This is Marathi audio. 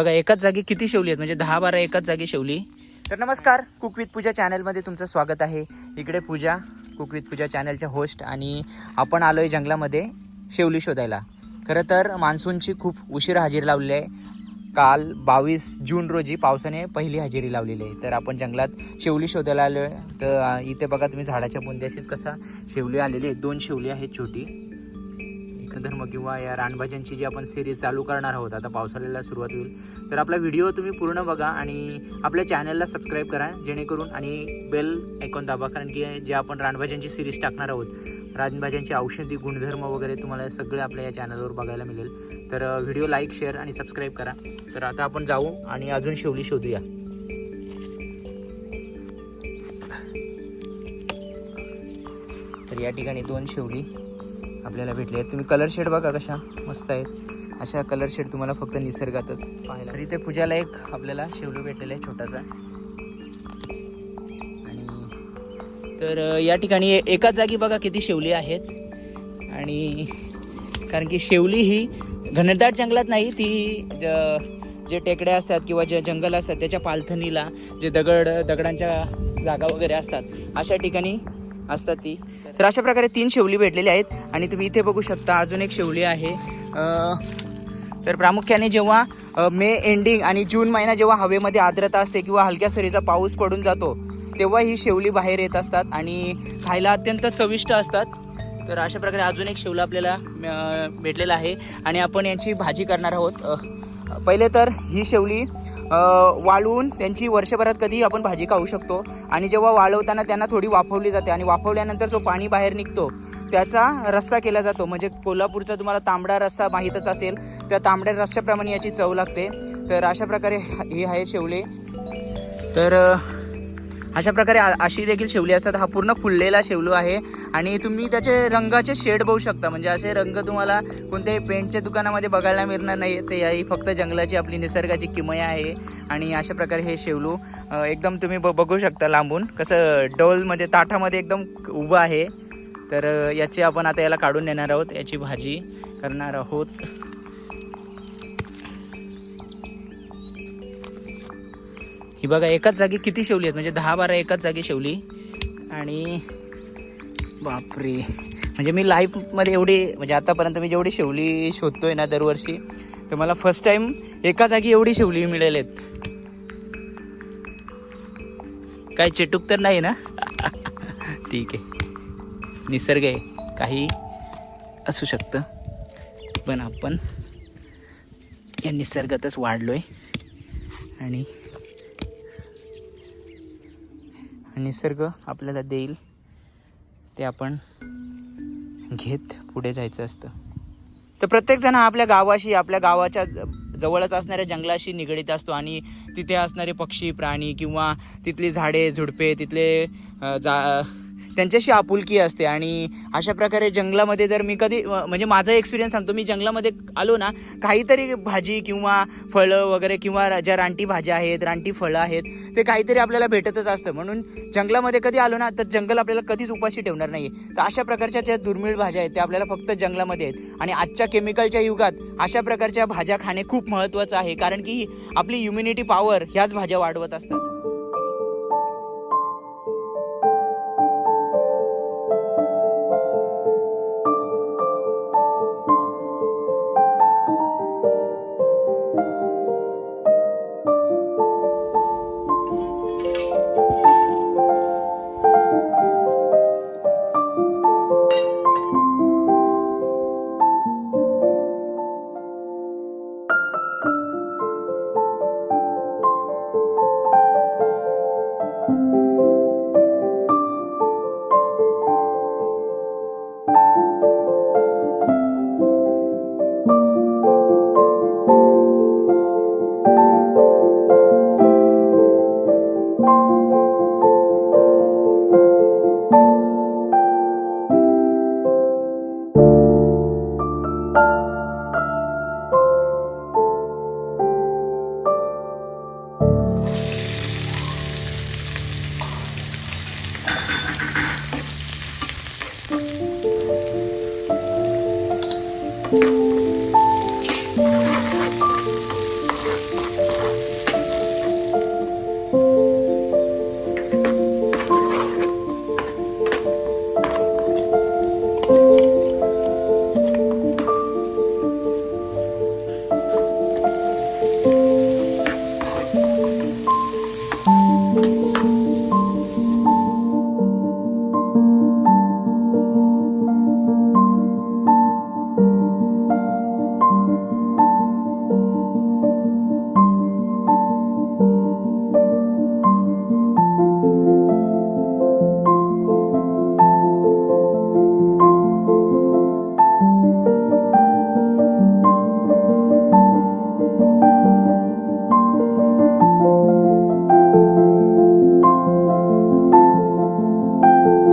बघा एकाच जागी किती शेवली आहेत, म्हणजे 10-12 एकाच जागी शेवली. तर नमस्कार, कुक विथ पूजा चॅनलमध्ये तुमचं स्वागत आहे. इकडे पूजा, कुक विथ पूजा चॅनलच्या होस्ट, आणि आपण आलोय जंगलामध्ये शेवली शोधायला. खरं तर मान्सूनची खूप उशीर हजेरी लावलेली आहे. काल 22 जून रोजी पावसाने पहिली हजेरी लावलेली आहे. तर आपण जंगलात शेवली शोधायला आलो आहे. तर इथे बघा तुम्ही झाडाच्या बुंद्याशीच कसा शेवली आलेली आहे. 2 शेवली आहेत छोटी. धर्म किंवा या रानभाज्यांची जी आपण सिरीज चालू करणार आहोत, आता पावसाळ्याला सुरुवात होईल. तर आपला व्हिडिओ तुम्ही पूर्ण बघा आणि आपल्या चॅनलला सबस्क्राईब करा जेणेकरून, आणि बेल आयकॉन दाबा, कारण की जे आपण रानभाज्यांची सिरीज टाकणार आहोत, रानभाज्यांचे औषधी गुणधर्म वगैरे तुम्हाला सगळे आपल्या या चॅनलवर बघायला मिळेल. तर व्हिडिओ लाईक, शेअर आणि सबस्क्राईब करा. तर आता आपण जाऊ आणि अजून शेवली शोधूया. तर या ठिकाणी 2 शेवली आपल्याला भेटले आहेत. तुम्ही कलर शेड बघा कशा मस्त आहेत. अशा कलर शेड तुम्हाला फक्त निसर्गातच पाहायला. तरी ते पूजाला एक आपल्याला शेवली भेटलेला आहे छोटासा. आणि तर या ठिकाणी एकाच जागी बघा किती शेवली आहेत. आणि कारण की शेवली ही घनदाट जंगलात नाही, ती जे टेकड्या असतात किंवा जे जंगल असतात त्याच्या पालथणीला जे दगडांच्या जागा वगैरे असतात, अशा ठिकाणी असतात ती. तर अशा प्रकारे 3 शेवली भेटलेली आहेत. आणि तुम्ही इथे बघू शकता अजून एक शेवली आहे. तर प्रामुख्याने जेव्हा मे एंडिंग आणि जून महिना जेव्हा हवेमध्ये आर्द्रता असते किंवा हलक्या सरीचा पाऊस पडून जातो, तेव्हा ही शेवली बाहेर येत असतात आणि खायला अत्यंत चविष्ट असतात. तर अशा प्रकारे अजून एक शेवला आपल्याला भेटलेला आहे आणि आपण यांची भाजी करणार आहोत. पहिले तर ही शेवली वाळवून त्यांची वर्षभरात कधी आपण भाजी खाऊ शकतो. आणि जेव्हा वाळवताना त्यांना थोडी वाफवली जाते आणि वाफवल्यानंतर जो पाणी बाहेर निघतो त्याचा रस्सा केला जातो. म्हणजे कोल्हापूरचा तुम्हाला तांबडा रस्सा माहीतच असेल, त्या तांबड्या रस्स्याप्रमाणे याची चव लागते. तर अशा प्रकारे ही आहे शेवले. तर अशा प्रकारे अशी देखील शेवली असतात. हा पूर्ण फुललेला शेवलो आहे आणि तुम्ही त्याचे रंगाचे शेड बघू शकता. म्हणजे असे रंग तुम्हाला कोणत्याही पेंटच्या दुकानामध्ये बघायला मिळणार नाही. ते ही फक्त जंगलाची आपली निसर्गाची किमया आहे. आणि अशा प्रकारे हे शेवलो एकदम तुम्ही बघू शकता लांबून कसं डोलमध्ये ताटामध्ये एकदम उभं आहे. तर याची आपण आता याला काढून नेणार आहोत, याची भाजी करणार आहोत. ही बघा एकाच जागी किती शेवली आहेत, म्हणजे 10-12 एकाच जागी शेवली. आणि बापरे, म्हणजे मी लाईफमध्ये एवढी, म्हणजे आतापर्यंत मी जेवढी शेवली शोधतोय ना दरवर्षी, तर मला फर्स्ट टाइम एका जागी एवढी शेवली मिळाली आहेत. काय चेटूक तर नाही ना? ठीक आहे, निसर्ग आहे, काही असू शकतं. पण आपण या निसर्गातच वाढलोय आणि निसर्ग आपल्याला देईल ते आपण घेत पुढे जायचं असतं. तर प्रत्येकजण हा आपल्या गावाशी, आपल्या गावाच्या जवळच असणाऱ्या जंगलाशी निगडीत असतो आणि तिथे असणारे पक्षी, प्राणी किंवा तिथली झाडे झुडपे, तिथले त्यांच्याशी आपुलकी असते. आणि अशा प्रकारे जंगलामध्ये जर मी कधी, म्हणजे माझा एक्सपिरियन्स सांगतो, मी जंगलामध्ये आलो ना, काहीतरी भाजी किंवा फळं वगैरे किंवा ज्या रानटी भाज्या आहेत, रानटी फळं आहेत, ते काहीतरी आपल्याला भेटतच असतं. म्हणून जंगलामध्ये कधी आलो ना, तर जंगल आपल्याला कधीच उपाशी ठेवणार नाही. तर अशा प्रकारच्या ज्या दुर्मिळ भाज्या आहेत त्या आपल्याला फक्त जंगलामध्ये आहेत. आणि आजच्या केमिकलच्या युगात अशा प्रकारच्या भाज्या खाणे खूप महत्त्वाचं आहे, कारण की आपली इम्युनिटी पॉवर ह्याच भाज्या वाढवत असतात.